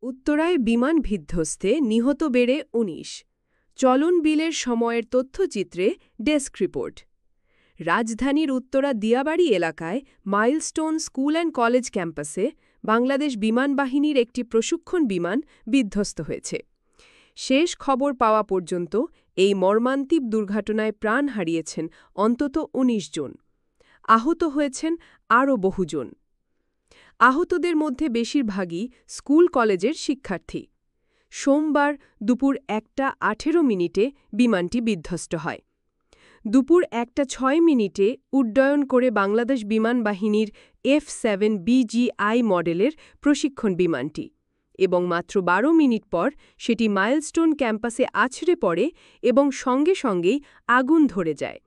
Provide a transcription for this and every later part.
উত্তরায় বিমান বিধ্বস্তে নিহত বেড়ে ১৯। চলন বিলের সময়ের তথ্যচিত্রে ডেস্ক রিপোর্ট। রাজধানীর উত্তরা দিয়াবাড়ি এলাকায় মাইলস্টোন স্কুল অ্যান্ড কলেজ ক্যাম্পাসে বাংলাদেশ বিমান বাহিনীর একটি প্রশিক্ষণ বিমান বিধ্বস্ত হয়েছে। শেষ খবর পাওয়া পর্যন্ত এই মর্মান্তিক দুর্ঘটনায় প্রাণ হারিয়েছেন অন্তত ১৯ জন। আহত হয়েছেন আরও বহুজন। আহতদের মধ্যে বেশিরভাগই স্কুল কলেজের শিক্ষার্থী। সোমবার দুপুর ১টা ১৮ বিমানটি বিধ্বস্ত হয়। দুপুর ১টা ৬ উড্ডয়ন করে বাংলাদেশ বিমান বাহিনীর F-7 BGI মডেলের প্রশিক্ষণ বিমানটি এবং মাত্র ১২ মিনিট পর সেটি মাইলস্টোন ক্যাম্পাসে আছড়ে পড়ে এবং সঙ্গে সঙ্গেই আগুন ধরে যায়।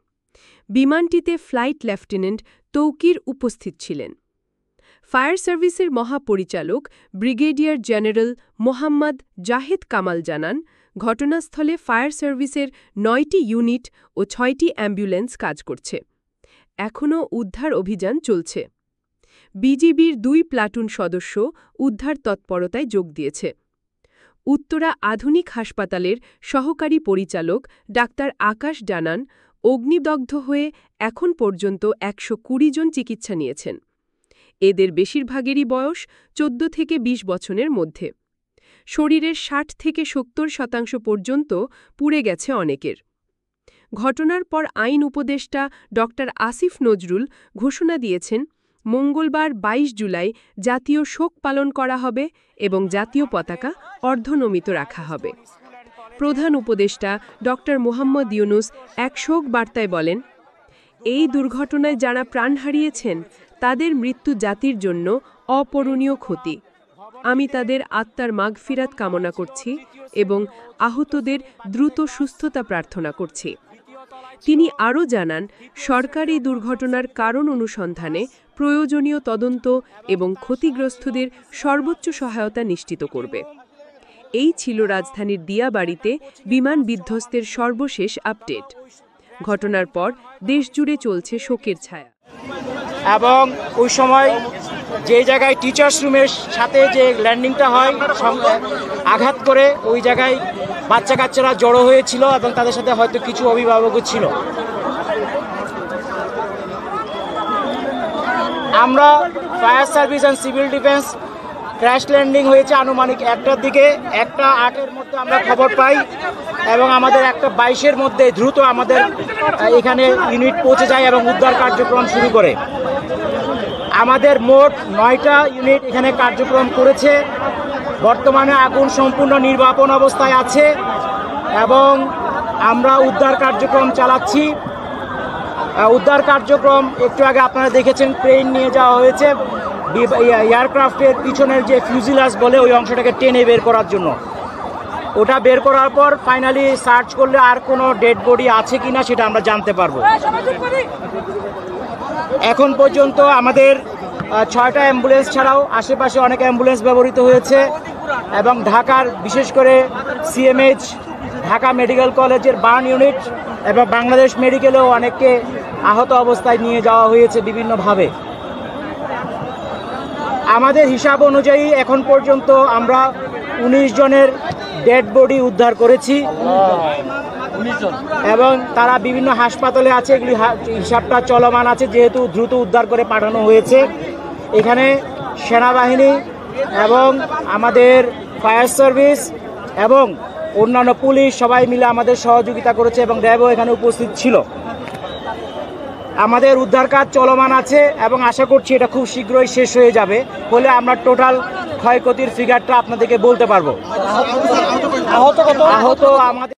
বিমানটিতে ফ্লাইট লেফটেন্যান্ট তৌকির উপস্থিত ছিলেন। ফায়ার সার্ভিসের মহাপরিচালক ব্রিগেডিয়ার জেনারেল মোহাম্মদ জাহেদ কামাল জানান, ঘটনাস্থলে ফায়ার সার্ভিসের ৯টি ইউনিট ও ৬টি অ্যাম্বুলেন্স কাজ করছে। এখনও উদ্ধার অভিযান চলছে। বিজিবির ২ প্লাটুন সদস্য উদ্ধার তৎপরতায় যোগ দিয়েছে। উত্তরা আধুনিক হাসপাতালের সহকারী পরিচালক ডাক্তার আকাশ জানান, অগ্নিদগ্ধ হয়ে এখন পর্যন্ত ১২০ জন চিকিৎসা নিয়েছেন। এদের বেশিরভাগেরই বয়স ১৪ থেকে ২০ বছরের মধ্যে। শরীরের ৬০ থেকে ৭০% পর্যন্ত পুড়ে গেছে অনেকের। ঘটনার পর আইন উপদেষ্টা ড. আসিফ নজরুল ঘোষণা দিয়েছেন, মঙ্গলবার ২২ জুলাই জাতীয় শোক পালন করা হবে এবং জাতীয় পতাকা অর্ধনমিত রাখা হবে। প্রধান উপদেষ্টা ড. মোহাম্মদ ইউনুস এক শোক বার্তায় বলেন, এই দুর্ঘটনায় যারা প্রাণ হারিয়েছেন তাদের মৃত্যু জাতির জন্য অপূরণীয় ক্ষতি। আমি তাদের আত্মার মাগফিরাত কামনা করছি এবং আহতদের দ্রুত সুস্থতা প্রার্থনা করছি। তিনি আরও জানান, সরকার এই দুর্ঘটনার কারণ অনুসন্ধানে প্রয়োজনীয় তদন্ত এবং ক্ষতিগ্রস্তদের সর্বোচ্চ সহায়তা নিশ্চিত করবে। এই ছিল রাজধানীর দিয়াবাড়িতে বিমান বিধ্বস্তের সর্বশেষ আপডেট। ঘটনার পর দেশজুড়ে চলছে শোকের ছায়া। এবং ওই সময় যে জায়গায় টিচার্স রুমের সাথে যে ল্যান্ডিংটা হয় আঘাত করে ওই জায়গায় বাচ্চা কাচ্চারা জড়ো হয়েছিল এবং তাদের সাথে হয়তো কিছু অভিভাবকও ছিল। আমরা fire service and civil defence crash landing হয়েছে আনুমানিক ১টার দিকে, ১টা৮-এর মধ্যে আমরা খবর পাই এবং আমাদের ১টা২২-এর মধ্যে দ্রুত আমাদের এখানে ইউনিট পৌঁছে যায় এবং উদ্ধার কার্যক্রম শুরু করে। আমাদের মোট ৯টা ইউনিট এখানে কার্যক্রম করেছে। বর্তমানে আগুন সম্পূর্ণ নির্বাপন অবস্থায় আছে এবং আমরা উদ্ধার কার্যক্রম চালাচ্ছি। উদ্ধার কার্যক্রম একটু আগে আপনারা দেখেছেন, ক্রেন নিয়ে যাওয়া হয়েছে এয়ারক্রাফটের পিছনের যে ফিউজিলাজ বলে ওই অংশটাকে টেনে বের করার জন্য। ওটা বের করার পর ফাইনালি সার্চ করলে আর কোনো ডেড বডি আছে কিনা সেটা আমরা জানতে পারবো। এখন পর্যন্ত আমাদের ৬টা অ্যাম্বুলেন্স ছাড়াও আশেপাশে অনেক অ্যাম্বুলেন্স ব্যবহৃত হয়েছে এবং ঢাকার বিশেষ করে সিএমএইচ ঢাকা মেডিকেল কলেজের বার্ন ইউনিট এবং বাংলাদেশ মেডিকেলেও অনেককে আহত অবস্থায় নিয়ে যাওয়া হয়েছে বিভিন্নভাবে। আমাদের হিসাব অনুযায়ী এখন পর্যন্ত আমরা ১৯ জনের ডেড বডি উদ্ধার করেছি এবং তারা বিভিন্ন হাসপাতালে আছে। এগুলি হিসাবটা চলমান আছে, যেহেতু দ্রুত উদ্ধার করে পাঠানো হয়েছে। এখানে সেনাবাহিনী এবং আমাদের ফায়ার সার্ভিস এবং অন্যান্য পুলিশ সবাই মিলে আমাদের সহযোগিতা করেছে এবং র্যাবও এখানে উপস্থিত ছিল। আমাদের উদ্ধার কাজ চলমান আছে এবং আশা করছি এটা খুব শীঘ্রই শেষ হয়ে যাবে, ফলে আমরা টোটাল ক্ষয়ক্ষতির ফিগারটা আপনাদেরকে বলতে পারবো। আহত আমাদের